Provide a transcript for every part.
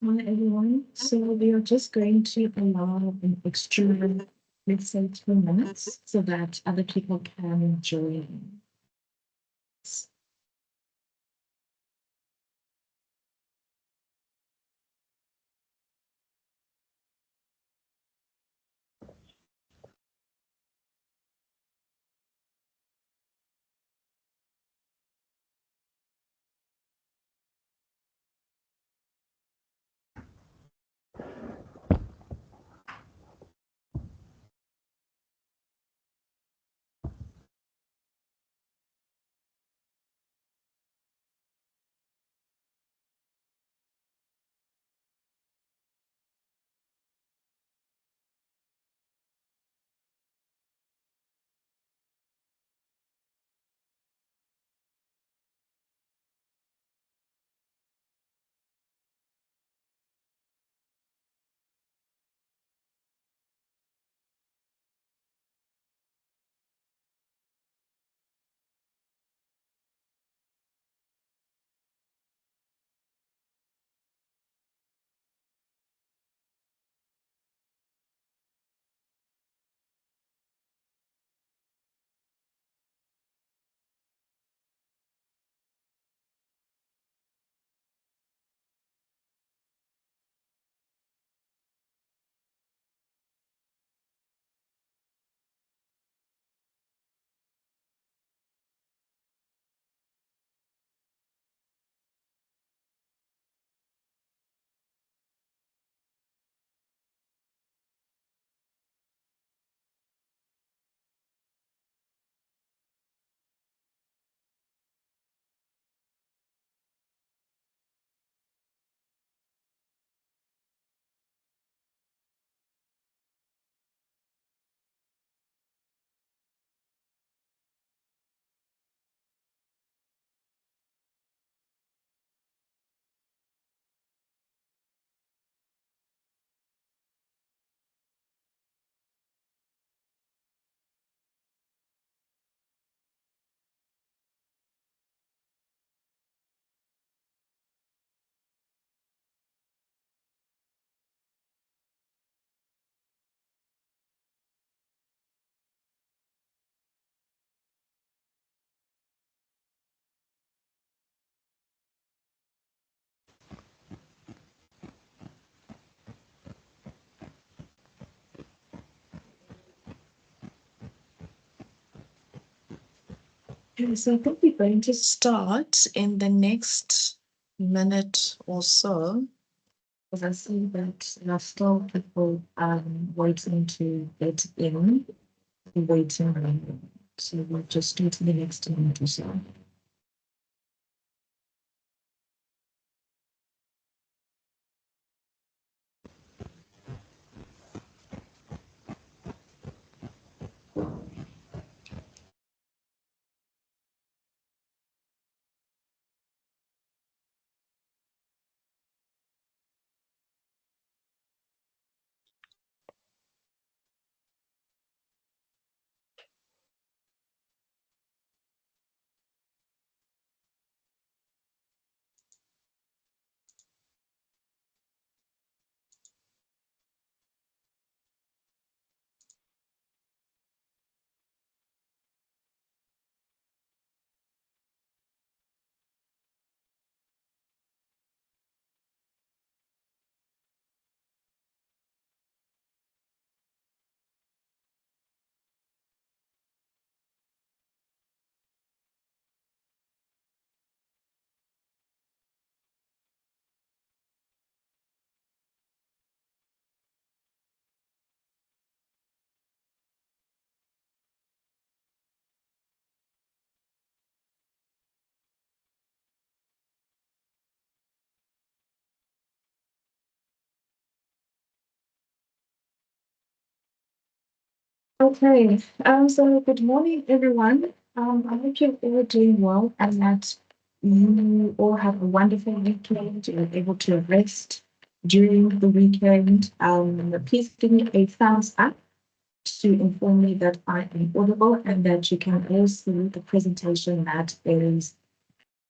Hi everyone. So we are just going to allow an extra, let's say, 2 minutes so that other people can join. Okay, so I think we're going to start in the next minute or so, because I see that there are still people waiting to get in the waiting room. So we'll just do it in the next minute or so. Okay, so good morning, everyone. I hope you're all doing well and that you all have a wonderful weekend. You're able to rest during the weekend. Please give me a thumbs up to inform me that I am audible and that you can all see the presentation that is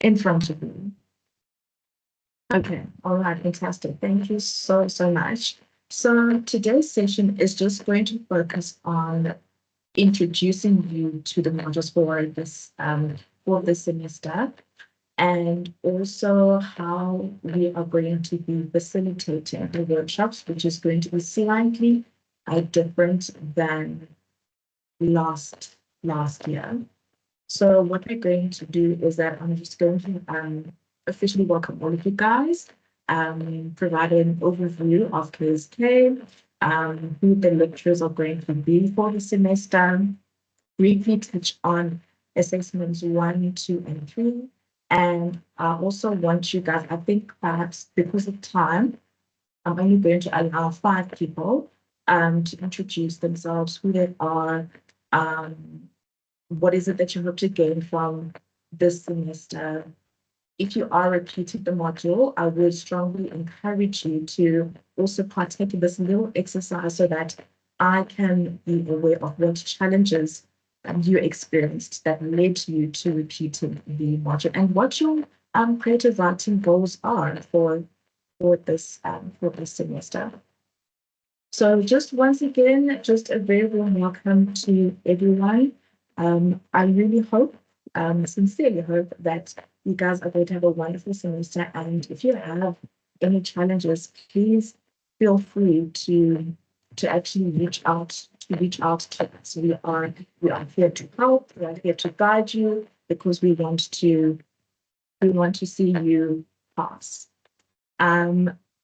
in front of you. Okay, all right, fantastic. Thank you so, so much. So today's session is just going to focus on introducing you to the modules for this semester, and also how we are going to be facilitating the workshops, which is going to be slightly different than last year. So what we're going to do is that I'm just going to officially welcome all of you guys, provide an overview of KSK, who the lecturers are going to be for the semester, briefly touch on assessments 1, 2, and 3. And I also want you guys, I think perhaps because of time, I'm only going to allow 5 people to introduce themselves, who they are, um, what is it that you hope to gain from this semester. If you are repeating the module, I would strongly encourage you to also partake in this little exercise so that I can be aware of what challenges you experienced that led you to repeating the module and what your creative writing goals are for this semester. So just once again, just a very warm welcome to everyone. I really hope, sincerely hope that you guys are going to have a wonderful semester. And if you have any challenges, please feel free to actually reach out to us. We are here to help. We are here to guide you because we want to see you pass.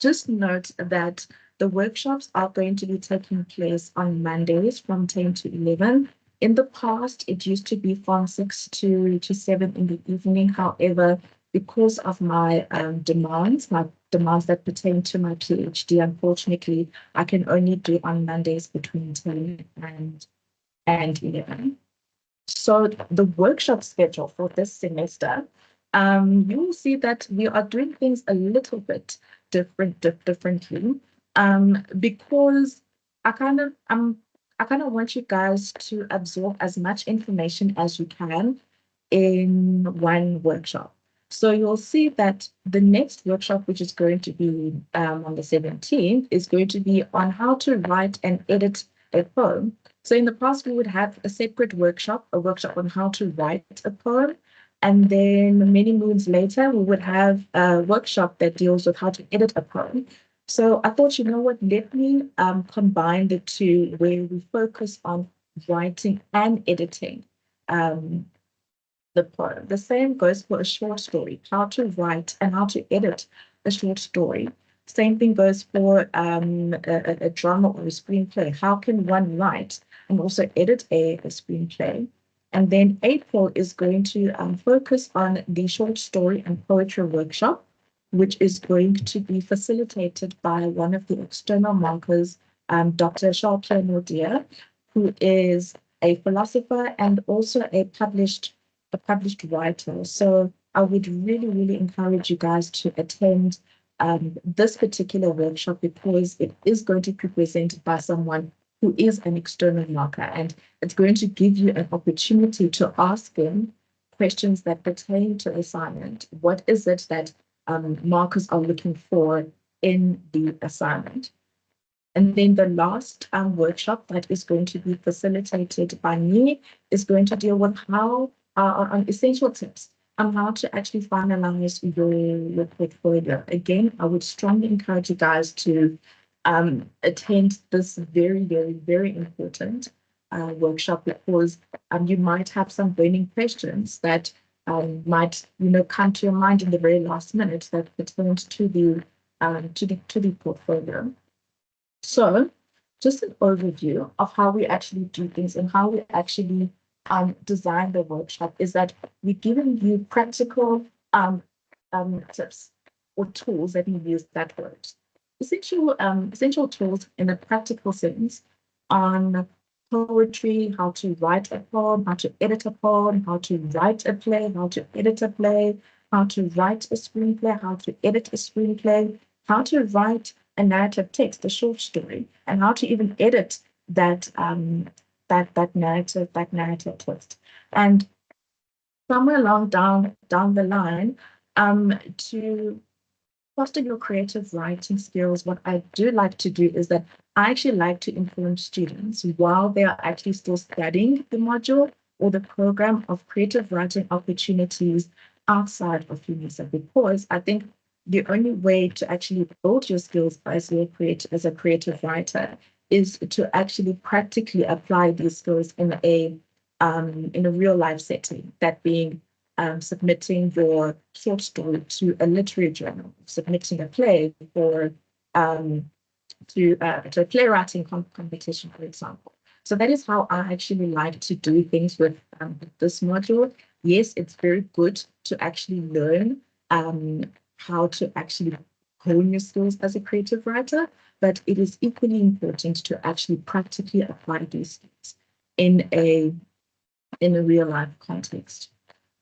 Just note that the workshops are going to be taking place on Mondays from 10 to 11. In the past, it used to be from 6 to 7 in the evening. However, because of my demands that pertain to my PhD, unfortunately, I can only do on Mondays between 10 and 11. So the workshop schedule for this semester, you will see that we are doing things a little bit differently, because I kind of I kind of want you guys to absorb as much information as you can in one workshop. So you'll see that the next workshop, which is going to be on the 17th, is going to be on how to write and edit a poem. So in the past, we would have a separate workshop, a workshop on how to write a poem. And then many moons later, we would have a workshop that deals with how to edit a poem. So I thought, you know what, let me combine the two where we focus on writing and editing um, the poem. The same goes for a short story, how to write and how to edit a short story. Same thing goes for a drama or a screenplay. How can one write and also edit a screenplay? And then April is going to focus on the short story and poetry workshop, which is going to be facilitated by one of the external markers, Dr. Sharpia Nordia, who is a philosopher and also a published writer. So I would really, really encourage you guys to attend this particular workshop because it is going to be presented by someone who is an external marker, and it's going to give you an opportunity to ask them questions that pertain to assignment. What is it that markers are looking for in the assignment? And then the last workshop that is going to be facilitated by me is going to deal with how on essential tips on how to actually finalize your portfolio. Again, I would strongly encourage you guys to attend this very, very, very important workshop because you might have some burning questions that might come to your mind in the very last minute that pertains to the portfolio. So, just an overview of how we actually do things and how we actually design the workshop is that we're giving you practical tips or tools. Let me use that word. Essential tools in a practical sense on poetry, how to write a poem, how to edit a poem, how to write a play, how to edit a play, how to write a screenplay, how to edit a screenplay, how to write a narrative text, a short story, and how to even edit that narrative text. And somewhere along down the line, to foster your creative writing skills, what I do like to do is that I actually like to inform students while they are actually still studying the module or the program of creative writing opportunities outside of UNISA, because I think the only way to actually build your skills as a creative writer is to actually practically apply these skills in a real life setting, that being submitting your short story to a literary journal, submitting a play for to a playwriting competition, for example. So that is how I actually like to do things with this module. Yes, it's very good to actually learn how to actually hone your skills as a creative writer, but it is equally important to actually practically apply these things in a real life context.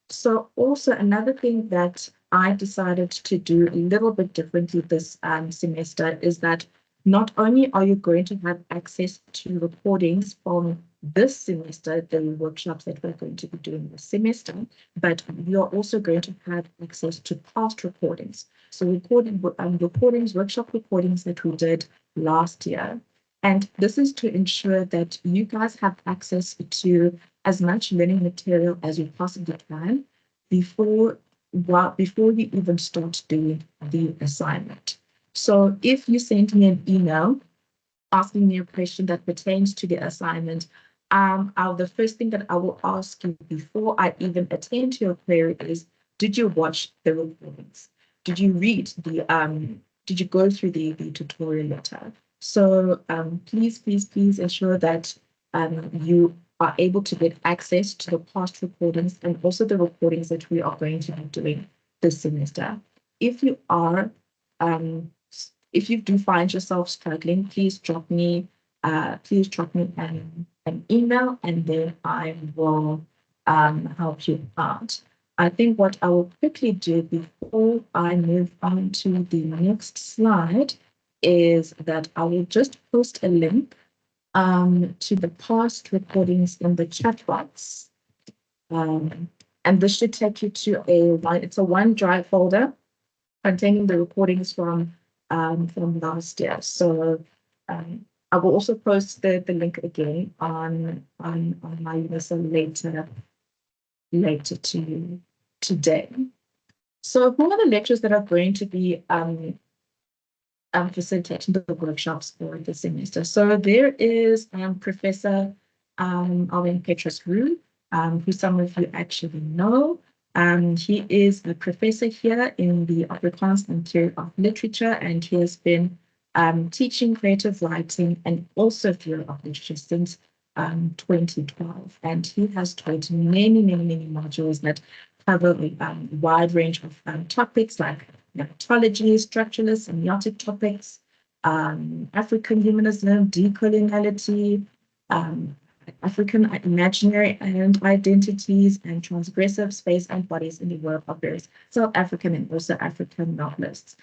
So also another thing that I decided to do a little bit differently this semester is that not only are you going to have access to recordings from this semester, the workshops that we're going to be doing this semester, but you're also going to have access to past recordings. So workshop recordings that we did last year. And this is to ensure that you guys have access to as much learning material as you possibly can before before you even start doing the assignment. So if you send me an email asking me a question that pertains to the assignment, the first thing that I will ask you before I even attend to your query is, did you watch the recordings? Did you read did you go through the tutorial letter? So please ensure that you are able to get access to the past recordings and also the recordings that we are going to be doing this semester. If you are um, if you do find yourself struggling, please drop me an email and then I will help you out. I think what I will quickly do before I move on to the next slide is that I will just post a link to the past recordings in the chat box. And this should take you to it's a OneDrive folder containing the recordings from last year. So I will also post the link again on my UNISA later to today. So who are the lecturers that are going to be facilitating the workshops for the semester? So there is Professor Alwyn Petrus Roux, who some of you actually know. He is a professor here in the Afrikaans and Theory of Literature, and he has been teaching creative writing and also theory of literature since 2012. And he has taught many modules that cover a wide range of topics like methodology, structuralist, semiotic topics, African humanism, decoloniality, um, African imaginary and identities, and transgressive space and bodies in the work of various South African and also African novelists.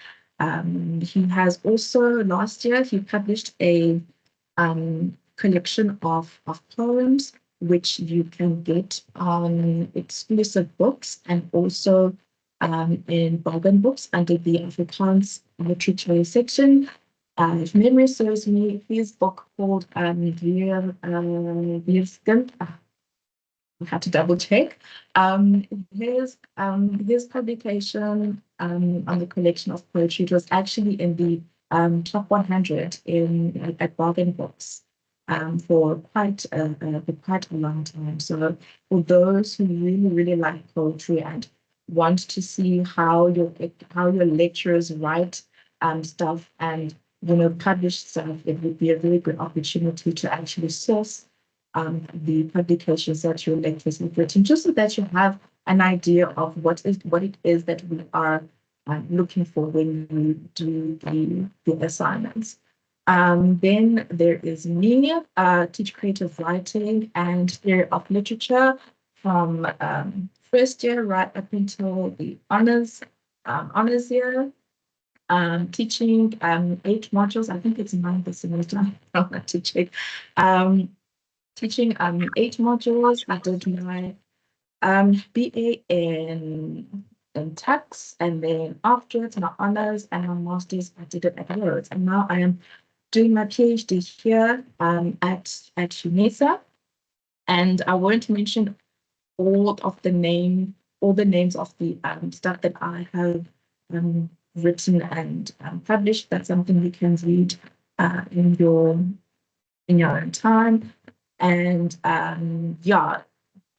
He has also, last year, he published a collection of poems, which you can get on exclusive books and also in bargain books under the Afrikaans literature section. If memory serves me, his book called Weerskind, I had to double check. His publication on the collection of poetry, it was actually in the top 100 at bargain books for quite a long time. So for those who really like poetry and want to see how your lecturers write stuff and publish stuff, it would be a very good opportunity to actually source the publications that your lecturers have written, just so that you have an idea of what it is that we are looking for when we do the assignments. Then there is me, teach creative writing and theory of literature from first year right up until the honors year. Teaching 8 modules. I think it's 9 this semester. I'll have to check. Teaching 8 modules. I did my BA in in tax, and then afterwards my honors and my masters I did it at Rhodes, and now I am doing my PhD here at UNESA, and I won't mention all the names of the stuff that I have written and published. That's something you can read in your own time. And yeah,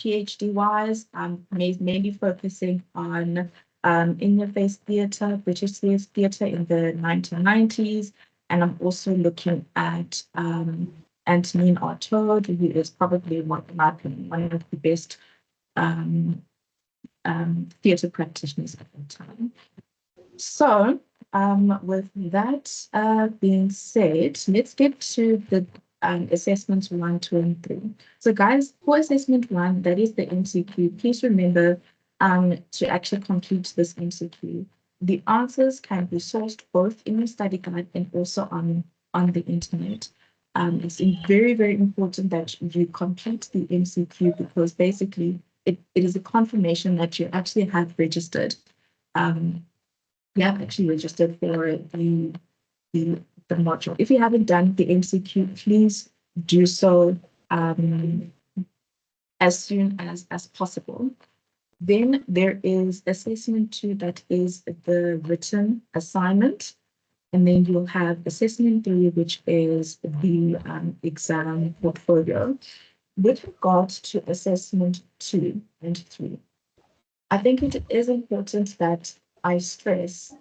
PhD wise, I'm mainly focusing on in your face theatre, British theatre in the 1990s. And I'm also looking at Antonin Artaud, who is probably one of the best um, theatre practitioners at the time. So, with that being said, let's get to the assessments 1, 2, and 3. So, guys, for assessment 1, that is the MCQ, please remember to actually complete this MCQ. The answers can be sourced both in your study guide and also on the internet. It's very, very important that you complete the MCQ because basically it is a confirmation that you actually have registered. You have actually registered for the module. If you haven't done the MCQ, please do so as soon as possible. Then there is assessment 2, that is the written assignment. And then you'll have assessment 3, which is the exam portfolio. With regards to assessment 2 and 3, I think it is important that I stress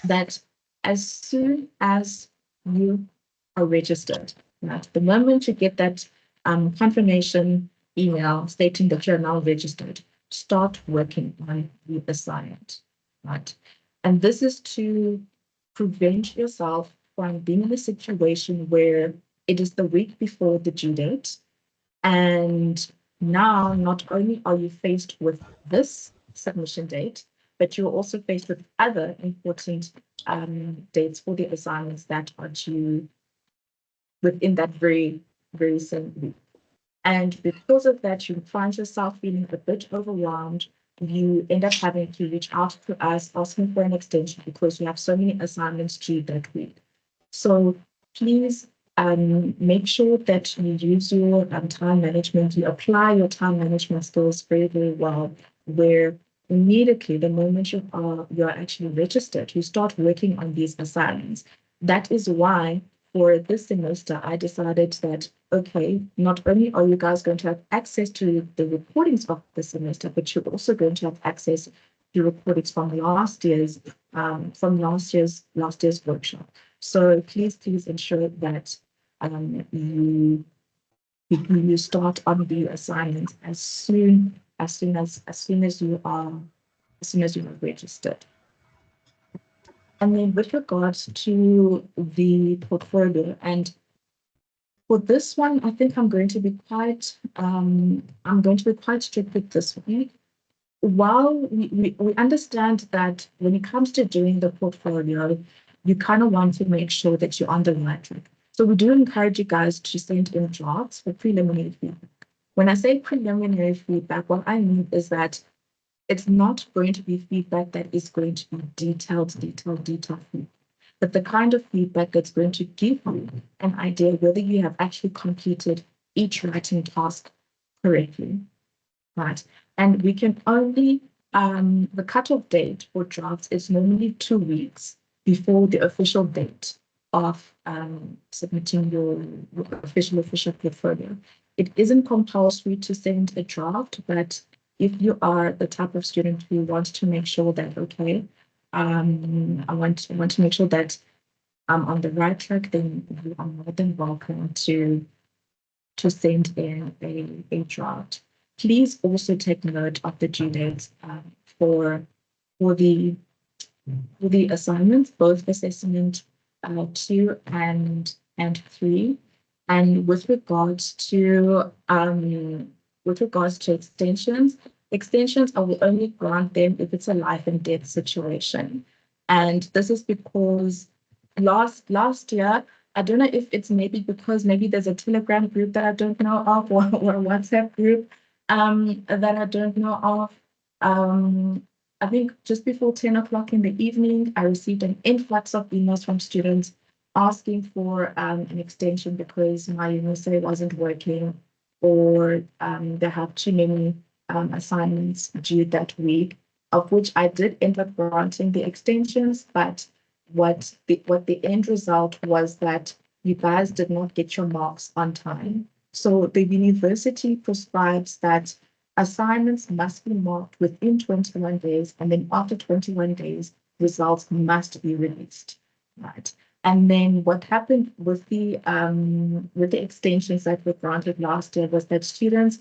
that as soon as you are registered, right, the moment you get that confirmation email stating that you're now registered, start working on the assignment, right? And this is to prevent yourself from being in a situation where it is the week before the due date. And now, not only are you faced with this submission date, but you're also faced with other important dates for the assignments that are due within that very, very same week. And because of that, you find yourself feeling a bit overwhelmed. You end up having to reach out to us asking for an extension because you have so many assignments due that week. So please make sure that you use your time management, you apply your time management skills very, very well, where immediately the moment you're actually registered, you start working on these assignments. That is why for this semester, I decided that, okay, not only are you guys going to have access to the recordings of the semester, but you're also going to have access to recordings from last year's workshop. So please ensure that you start on the assignments as soon as you have registered. And then with regards to the portfolio, and for this one, I think I'm going to be quite strict with this one. While we understand that when it comes to doing the portfolio, you kind of want to make sure that you're on the right track. So we do encourage you guys to send in drafts for preliminary feedback. When I say preliminary feedback, what I mean is that it's not going to be feedback that is going to be detailed feedback, but the kind of feedback that's going to give you an idea whether you have actually completed each writing task correctly, right? And we can only, the cutoff date for drafts is normally 2 weeks before the official date of submitting your official portfolio. It isn't compulsory to send a draft, but if you are the type of student who wants to make sure that, okay, I want to make sure that I'm on the right track, then you are more than welcome to send in a draft. Please also take note of the due dates for the assignments, both assessment 2 and 3. And with regards to extensions, I will only grant them if it's a life and death situation. And this is because last year, I don't know if it's maybe because maybe there's a Telegram group that I don't know of, or a WhatsApp group that I don't know of. I think just before 10 o'clock in the evening, I received an influx of emails from students asking for an extension because my UNISA wasn't working, or they have too many assignments due that week, of which I did end up granting the extensions. But what the end result was that you guys did not get your marks on time. So the university prescribes that assignments must be marked within 21 days, and then after 21 days, results must be released, right? And then what happened with the extensions that were granted last year was that students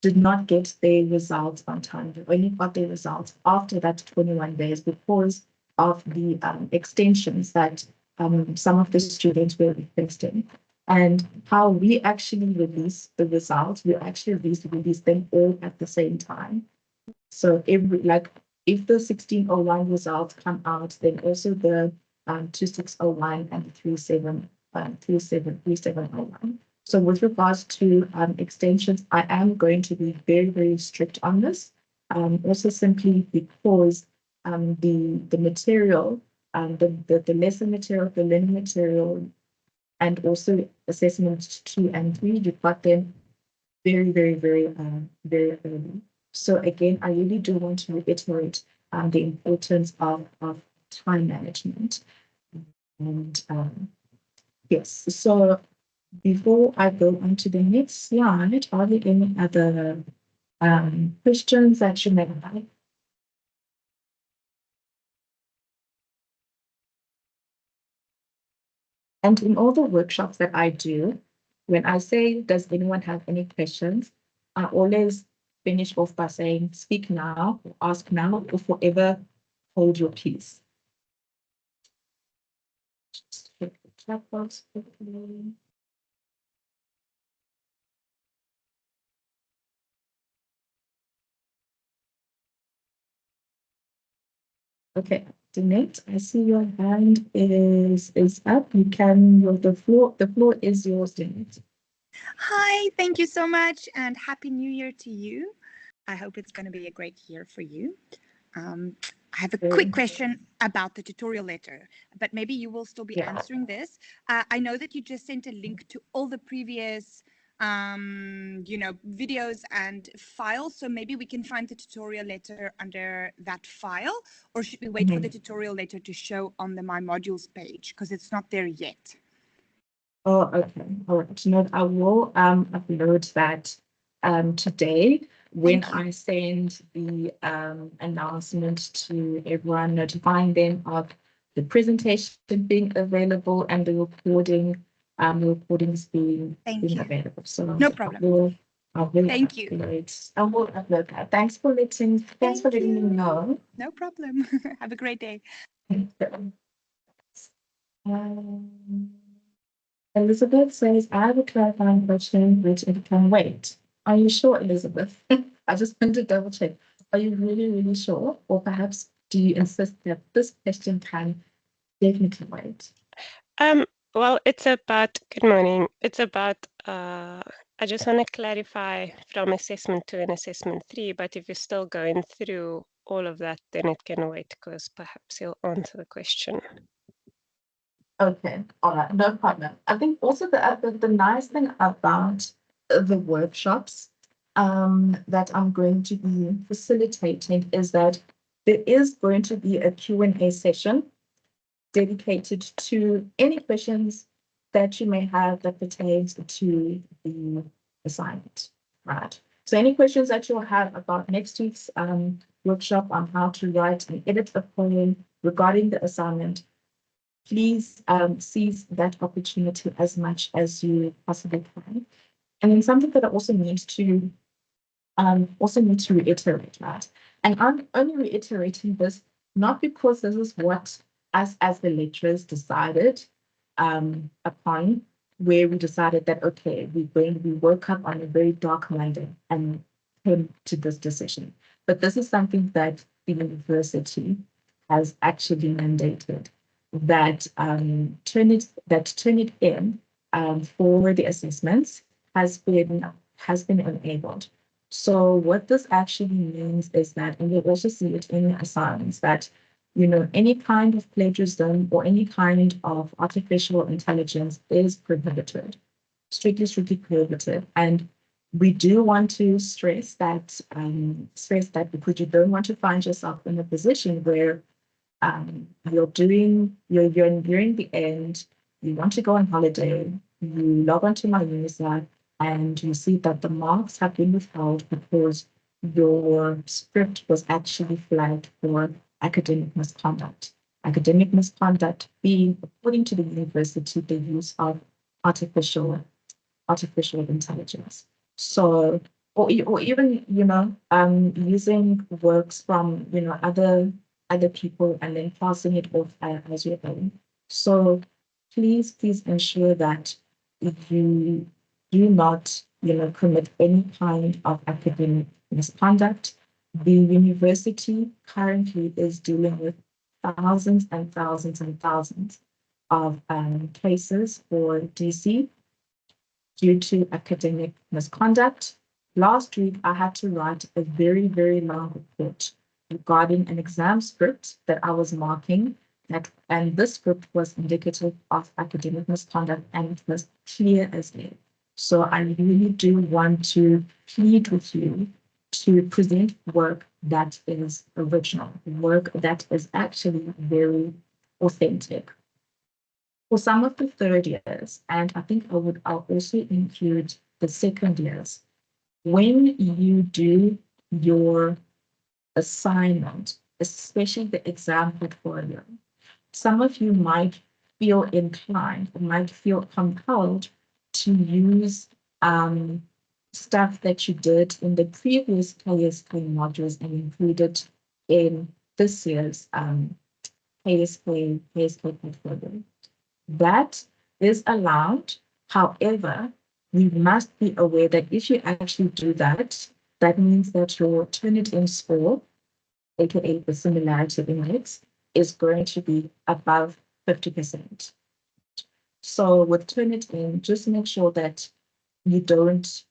did not get their results on time. They only got their results after that 21 days because of the extensions that some of the students were requesting. And how we actually release the results, we actually release them all at the same time. So if the 1601 results come out, then also the 2601 and the 3701. So with regards to extensions, I am going to be very, very strict on this. Also simply because the material, the lesson material, the learning material, and also assessment 2 and 3, you've got them very, very, very early. So again, I really do want to reiterate the importance of time management. And yes, so before I go on to the next slide, are there any other questions that you may have? And in all the workshops that I do, when I say, does anyone have any questions, I always finish off by saying, speak now, or ask now, or forever hold your peace. Just check the chat box quickly. Okay, Danette, I see your hand is up. You can, the floor is yours, Danette. Hi, thank you so much, and Happy New Year to you. I hope it's going to be a great year for you. I have a quick question about the tutorial letter, but maybe you will still be answering this. I know that you just sent a link to all the previous videos and files, so maybe we can find the tutorial letter under that file, or should we wait for the tutorial letter to show on the My Modules page, because it's not there yet? Oh, okay. All right. No, I will upload that today when I send the announcement to everyone, notifying them of the presentation being available and the recordings being available. So no problem. I will Thank you. I will upload that. Thanks for letting me know. No problem. Have a great day. Elizabeth says, I have a clarifying question which it can wait. Are you sure, Elizabeth? I just want to double check. Are you really, really sure? Or perhaps do you insist that this question can definitely wait? Well, it's about, good morning. It's about, I just want to clarify from assessment 2 and assessment 3, but if you're still going through all of that, then it can wait because perhaps you'll answer the question. Okay, all right, no problem. I think also the nice thing about the workshops that I'm going to be facilitating is that there is going to be a Q&A session dedicated to any questions that you may have that pertains to the assignment, right? So any questions that you'll have about next week's workshop on how to write and edit a poem regarding the assignment, please seize that opportunity as much as you possibly can. And then something that I also need to reiterate, right? And I'm only reiterating this not because this is what us as the lecturers decided upon, where we decided that, okay, we woke up on a very dark Monday and came to this decision. But this is something that the university has actually mandated, that Turnitin for the assessments has been enabled. So what this actually means is that, and you'll also see it in the assignments, that any kind of plagiarism or any kind of artificial intelligence is prohibited, strictly prohibited. And we do want to stress that because you don't want to find yourself in a position where you're nearing the end, you want to go on holiday, you log on to my user, and you see that the marks have been withheld because your script was actually flagged for academic misconduct. Academic misconduct being, according to the university, the use of artificial intelligence. So, or even, using works from, other people and then passing it off as your own. So please ensure that you do not, commit any kind of academic misconduct. The university currently is dealing with thousands and thousands and thousands of cases for DC due to academic misconduct. Last week, I had to write a very, very long report regarding an exam script that I was marking, and this script was indicative of academic misconduct, and it was clear as day. So I really do want to plead with you to present work that is original, work that is actually very authentic. For some of the third years, and I think I'll also include the second years, when you do your assignment, especially the exam portfolio, some of you might feel inclined or might feel compelled to use stuff that you did in the previous KSK modules and include it in this year's KSK portfolio. That is allowed. However, we must be aware that if you actually do that, that means that your Turnitin score, aka the similarity index, is going to be above 50%. So with Turnitin, just make sure that you don't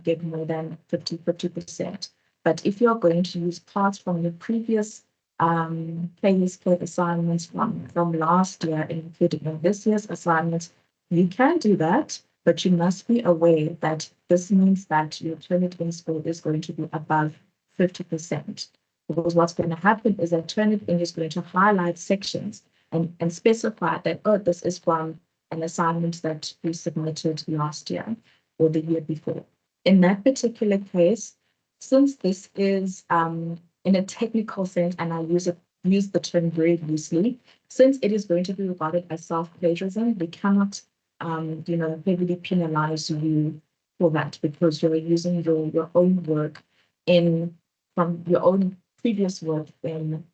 get more than 50%. But if you're going to use parts from your previous KSK assignments from last year, including in this year's assignments, you can do that, but you must be aware that this means that your Turnitin score is going to be above 50%. Because what's going to happen is that Turnitin is going to highlight sections and specify that, oh, this is from an assignment that we submitted last year or the year before. In that particular case, since this is in a technical sense, and I use the term very loosely, since it is going to be regarded as self-plagiarism, we cannot, heavily penalize you for that because you're using your own work from your own previous work in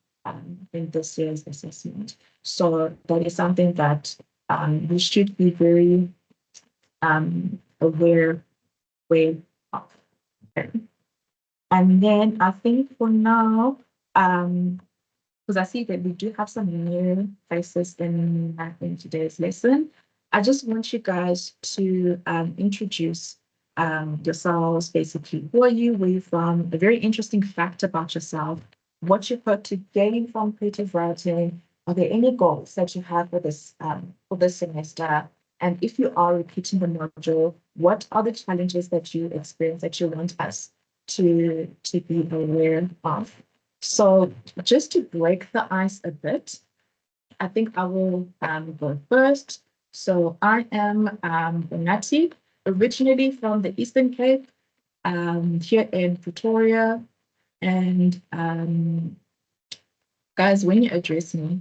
this year's assessment. So that is something that we should be very aware of. Okay. And then I think for now, because I see that we do have some new faces in today's lesson, I just want you guys to introduce yourselves, basically. Who are you, where you're from, a very interesting fact about yourself, what you hope to gain from creative writing. Are there any goals that you have for this semester? And if you are repeating the module, what are the challenges that you experience that you want us to be aware of? So just to break the ice a bit, I think I will go first. So I am Bonati, originally from the Eastern Cape, here in Pretoria. And guys, when you address me,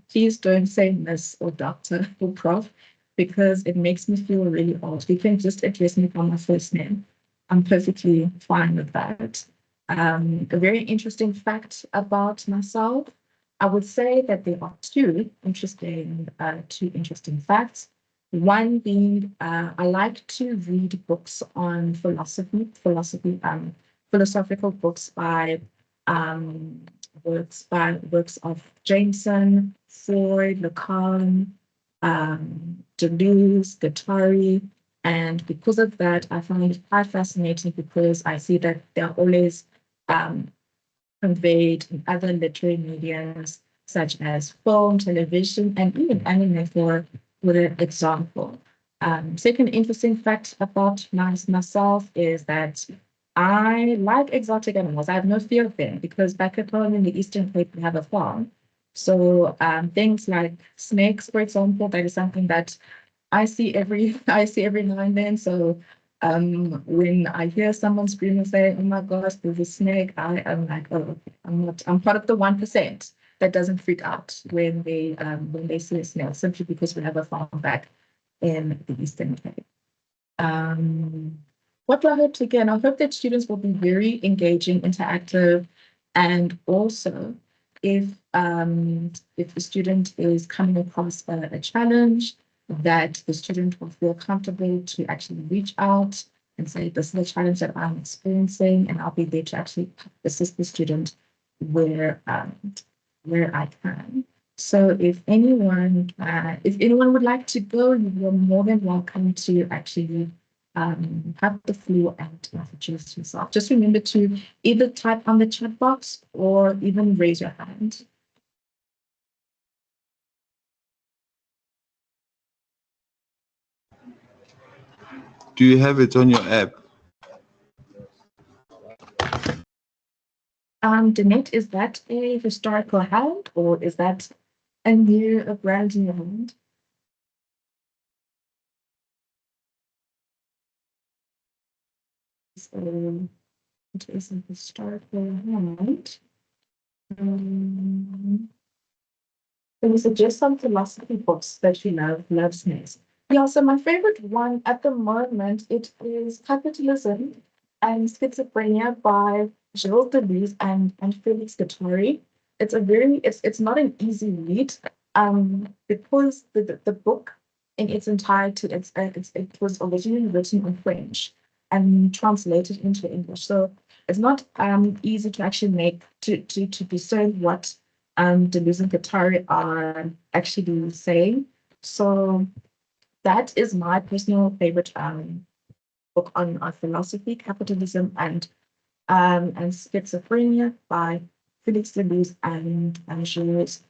please don't say Miss or Doctor or Prof, because it makes me feel really old. You can just address me by my first name. I'm perfectly fine with that. A very interesting fact about myself, I would say that there are two interesting facts. One being, I like to read books on philosophical books by works of Jameson, Freud, Lacan, Deleuze, Guattari. And because of that, I find it quite fascinating because I see that they're always conveyed in other literary mediums such as film, television, and even anime for an example. Second interesting fact about myself is that I like exotic animals. I have no fear of them because back at home in the Eastern Cape, we have a farm. So things like snakes, for example, that is something that I see every now and then. So when I hear someone scream and say, "Oh my gosh, there's a snake," I am like, "Oh, I'm part of the 1% that doesn't freak out when they see a snake, simply because we have a farm back in the Eastern Cape." Um, what do I hope to get? I hope that students will be very engaging, interactive, and also if the student is coming across a challenge, that the student will feel comfortable to actually reach out and say, "This is a challenge that I'm experiencing," and I'll be there to actually assist the student where I can. So if anyone would like to go, you're more than welcome to actually have the floor and introduce yourself. Just remember to either type on the chat box or even raise your hand. Do you have it on your app? Danette, is that a historical hand or is that a brand new hand? So it is a historical hand. Can you suggest some philosophy books that you loves next? Yeah, so my favorite one at the moment, it is Capitalism and Schizophrenia by Gilles Deleuze and Felix Guattari. It's not an easy read, because the book in its entirety, it was originally written in French and translated into English. So it's not easy to actually to discern what Deleuze and Guattari are actually saying. So that is my personal favorite book on philosophy, capitalism, and schizophrenia by Felix Deleuze and Gilles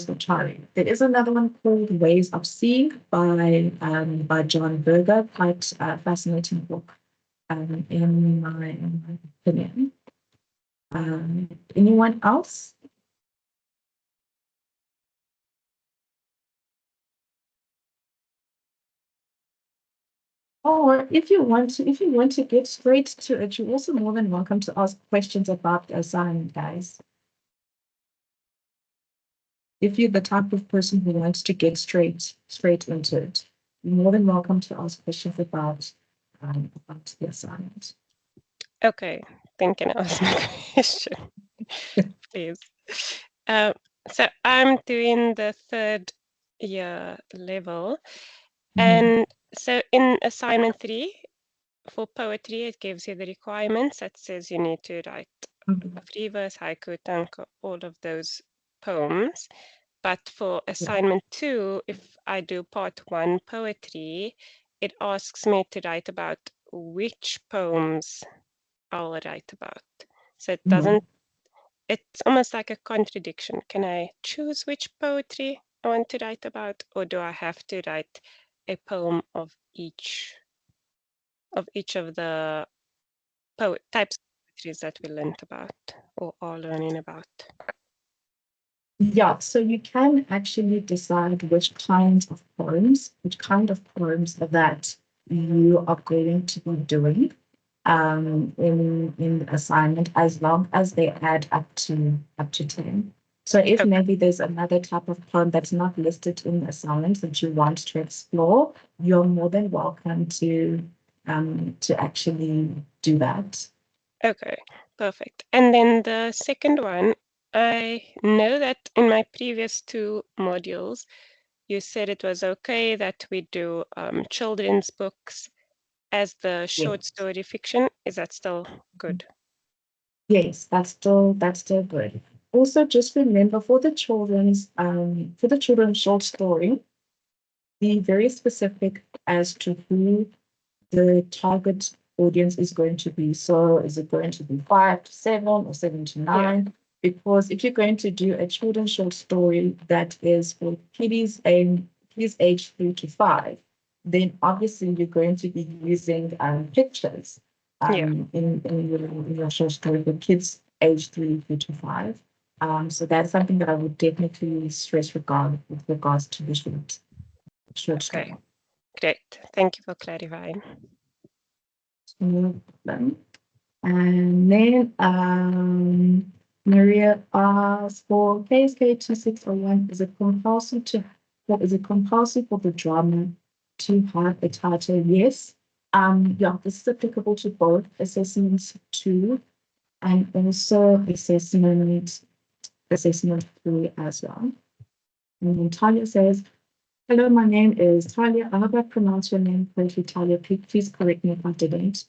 Guattari. There is another one called Ways of Seeing by John Berger, quite a fascinating book in my opinion. Anyone else? Or if you want to get straight to it, you're also more than welcome to ask questions about the assignment, guys. If you're the type of person who wants to get straight into it, you're more than welcome to ask questions about the assignment. Okay, then can I ask my question, please? So I'm doing the third year level, and so in assignment 3 for poetry, it gives you the requirements that says you need to write free verse, haiku, tanka, all of those poems. But for assignment 2, if I do part 1 poetry, it asks me to write about which poems I'll write about. So it doesn't, it's almost like a contradiction. Can I choose which poetry I want to write about, or do I have to write a poem of each of the types of poetry that we learned about or are learning about? Yeah, so you can actually decide which kind of poems that you are going to be doing in the assignment, as long as they add up to 10. So if Okay. maybe there's another type of poem that's not listed in the assignment that you want to explore, you're more than welcome to actually do that. Okay, perfect. And then the second one, I know that in my previous 2 modules, you said it was okay that we do children's books as the short Yes. story fiction. Is that still good? Yes, that's still good. Also, just remember for the children's short story, be very specific as to who the target audience is going to be. So is it going to be 5 to 7 or 7 to 9? Because if you're going to do a children's short story that is for kiddies age 3 to 5, then obviously you're going to be using pictures in your short story for kids age 3 to 5. So that's something that I would definitely stress with regards to the short story. Okay, great. Thank you for clarifying. No problem. And then Maria asks for KSK 2601, is it compulsory for the drama to have a title? Yes. Yeah, this is applicable to both assessments 2 and also assessment 3 as well. And then Talia says, hello, my name is Talia. I hope I pronounced your name correctly, Talia. Please correct me if I didn't.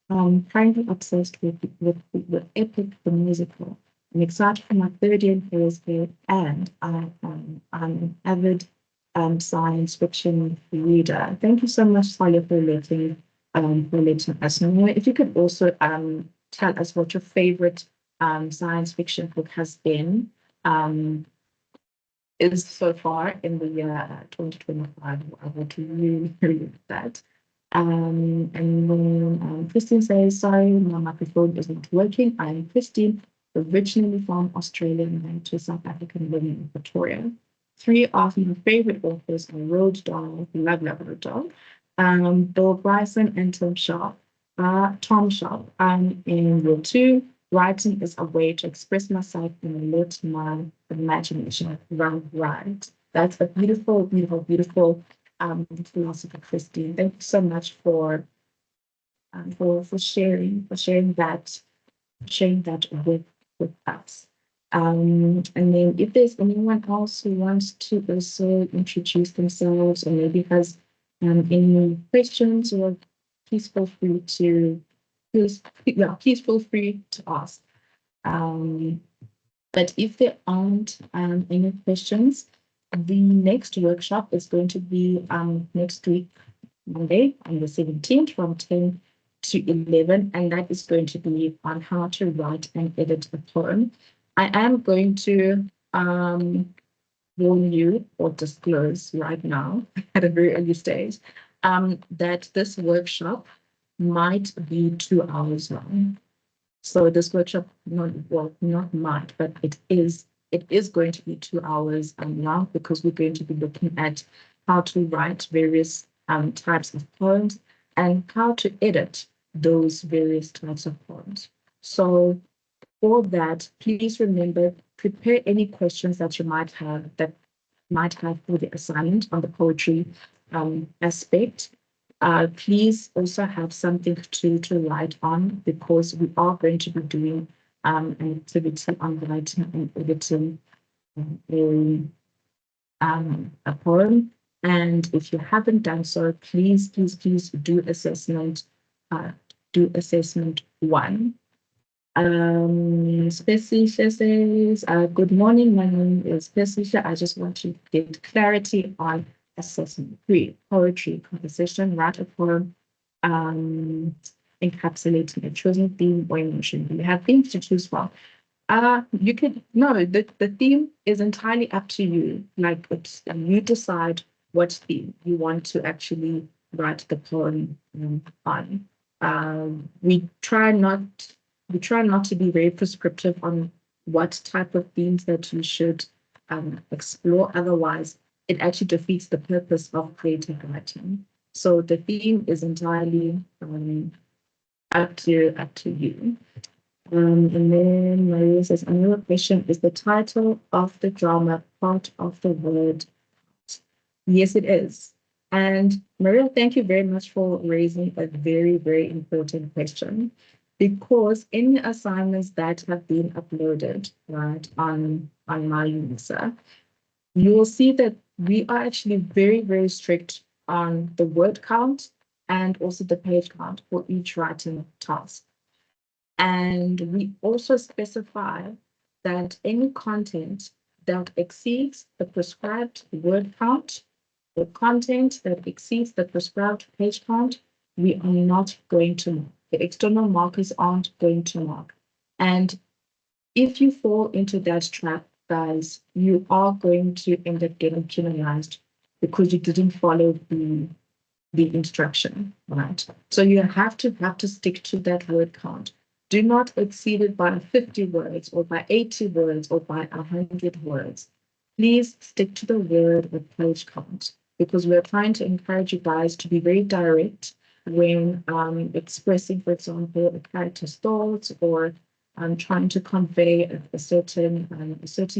I'm currently obsessed with Epic the musical. I'm excited for my third year in KSK, and I'm an avid science fiction reader. Thank you so much, Talia, for letting us know. If you could also tell us what your favorite science fiction book has been is so far in the year 2025. I would really agree with that. And then Christine says, sorry, my microphone isn't working. I'm Christine, originally from Australia and to South African living in Pretoria. 3 of my favorite authors are Roald Dahl, love Roald Dahl, Bill Bryson and Tom Sharp. In year 2, writing is a way to express myself and let my imagination run wild. That's a beautiful, beautiful, beautiful philosopher, Christine. Thank you so much for sharing that with us. And then if there's anyone else who wants to also introduce themselves or maybe has any questions, or please feel free to ask. But if there aren't any questions, the next workshop is going to be next week, Monday, on the 17th from 10 to 11, and that is going to be on how to write and edit a poem. I am going to warn you or disclose right now at a very early stage that this workshop might be 2 hours long. So this workshop, not might, but it is going to be 2 hours long, because we're going to be looking at how to write various types of poems and how to edit those various types of poems. So for that, please remember, prepare any questions that you might have for the assignment on the poetry aspect. Please also have something to write on, because we are going to be doing an activity on writing and editing a poem. And if you haven't done so, please do assessment 1. Speciesha says, good morning, my name is Speciesha. I just want to get clarity on assessment 3, poetry, composition, write a poem, encapsulating a chosen theme or emotion. Do you have themes to choose from? The theme is entirely up to you. Like, you decide what theme you want to actually write the poem on. We try not to be very prescriptive on what type of themes that you should explore. Otherwise, it actually defeats the purpose of creative writing. So the theme is entirely up to you. And then Maria says, another question, is the title of the drama part of the word? Yes, it is. And Maria, thank you very much for raising a very, very important question, because in the assignments that have been uploaded, right, on MyUnisa, you will see that we are actually very, very strict on the word count and also the page count for each writing task. And we also specify that any content that exceeds the prescribed word count the content that exceeds the prescribed page count, we are not going to mark. The external markers aren't going to mark. And if you fall into that trap, guys, you are going to end up getting penalized because you didn't follow the instruction, right? So you have to stick to that word count. Do not exceed it by 50 words or by 80 words or by 100 words. Please stick to the word or page count because we're trying to encourage you guys to be very direct when expressing, for example, a character's thoughts or trying to convey a certain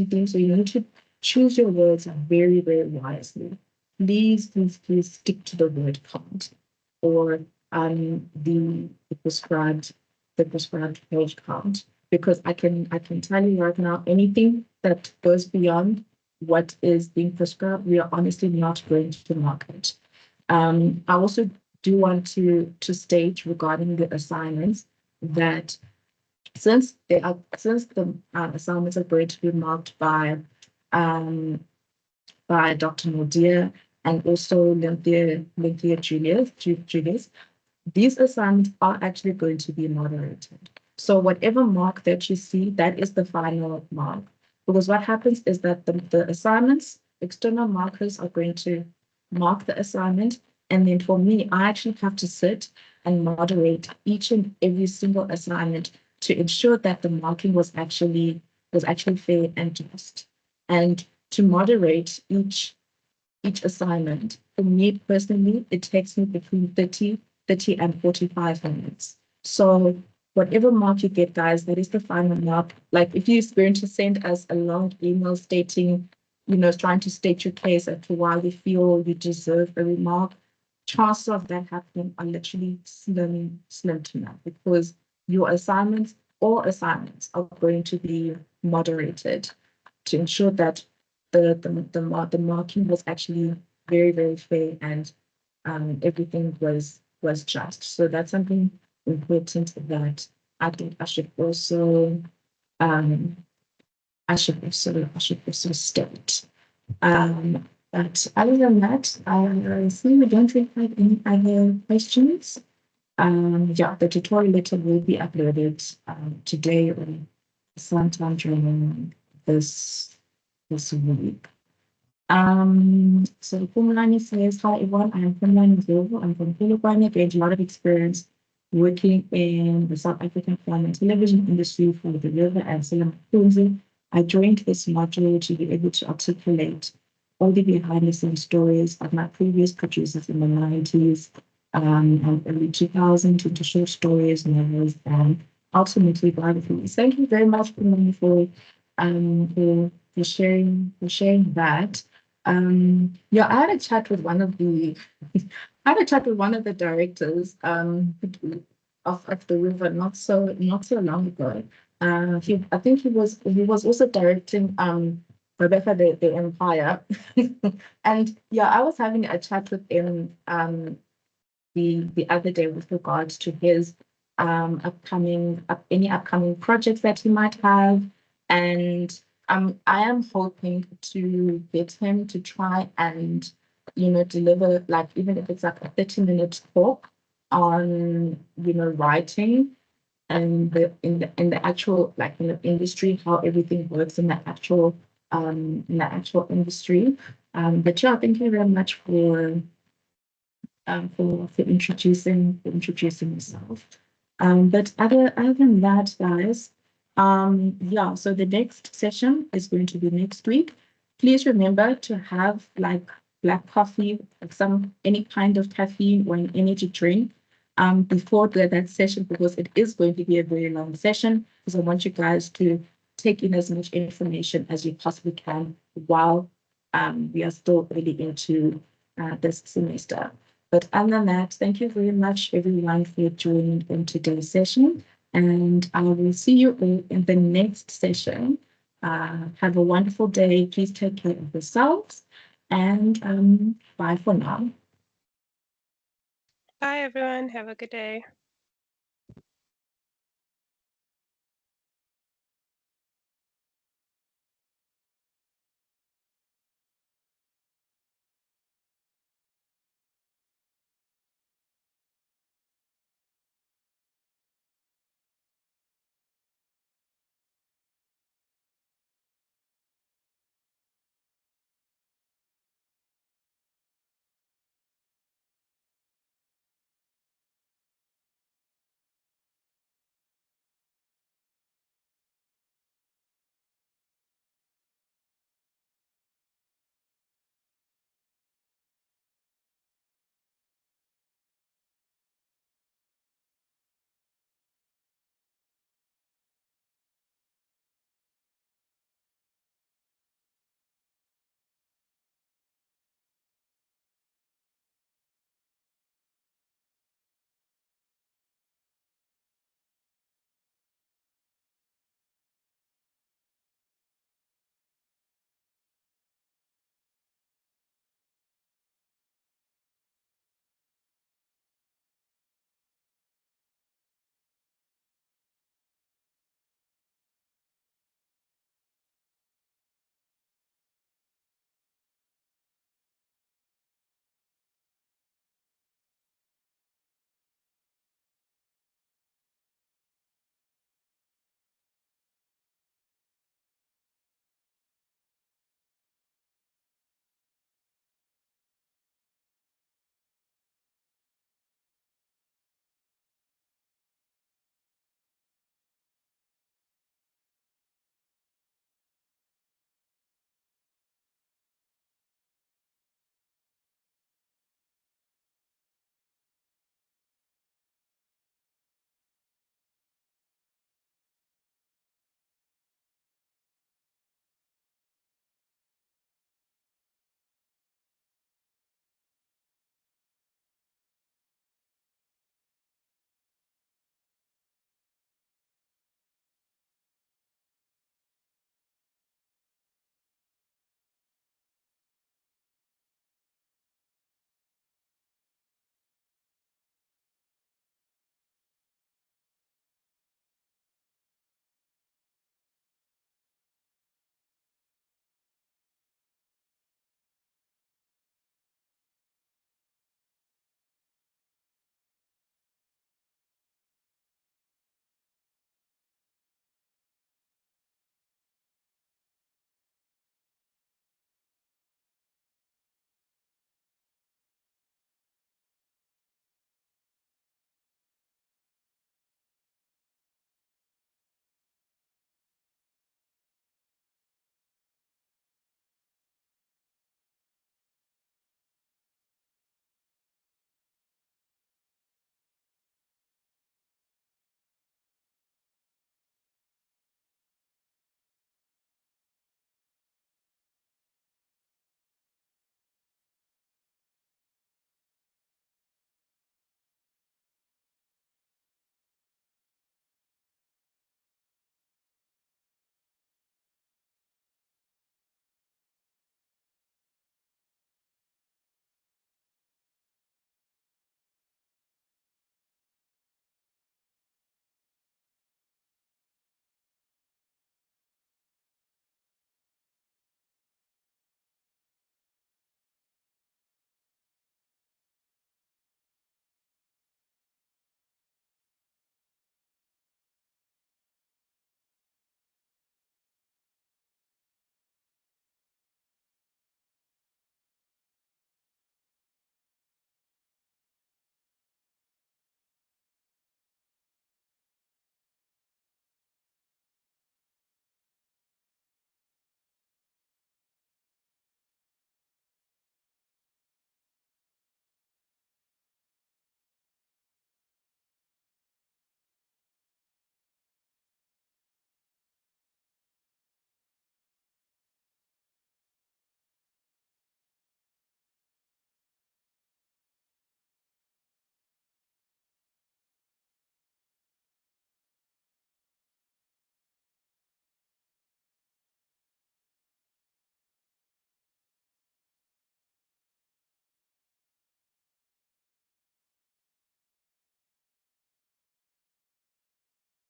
thing. So you need to choose your words very, very wisely. Please stick to the word count or the prescribed page count, because I can tell you right now, anything that goes beyond what is being prescribed, we are honestly not going to mark it. I also do want to state regarding the assignments that since the assignments are going to be marked by Dr. Nadia and also Lynthia Julius, these assignments are actually going to be moderated. So whatever mark that you see, that is the final mark. Because what happens is that the assignments, external markers are going to mark the assignment. And then for me, I actually have to sit and moderate each and every single assignment to ensure that the marking was actually fair and just. And to moderate each assignment, for me personally, it takes me between 30 and 45 minutes. So whatever mark you get, guys, that is the final mark. Like if you're going to send us a long email stating, trying to state your case as to why you feel you deserve a remark, chances of that happening are literally slim to none, because your assignments, all assignments, are going to be moderated to ensure that the marking was actually very, very fair and everything was just. So that's something important that I think I should also state. But other than that, I see we don't really have any other questions. Yeah, the tutorial letter will be uploaded today or sometime during this week. So Pumulani says, hi everyone, I am Pumulani Zovo. I'm from Polokwane, gained a lot of experience working in the South African film and television industry for the River and Selam. I joined this module to be able to articulate all the behind the scenes stories of my previous producers in the 90s and early 2000s into short stories, novels, and ultimately biographies. Thank you very much, Pumulani, for sharing that. Yeah, I had a chat with one of the directors of the River not so long ago. I think he was also directing Rebecca the Empire. And yeah, I was having a chat with him the other day with regards to his any upcoming projects that he might have. And I am hoping to get him to try and deliver, like, even if it's like a 30-minute talk on writing and in the actual, like, in the industry, how everything works in the actual industry. But yeah, thank you very much for introducing yourself. But other than that, guys, yeah, so the next session is going to be next week. Please remember to have like black coffee, any kind of caffeine or an energy drink before that session, because it is going to be a very long session, because I want you guys to take in as much information as you possibly can while we are still early into this semester. But other than that, thank you very much, everyone, for joining in today's session. And I will see you all in the next session. Have a wonderful day. Please take care of yourselves. And bye for now. Bye, everyone. Have a good day.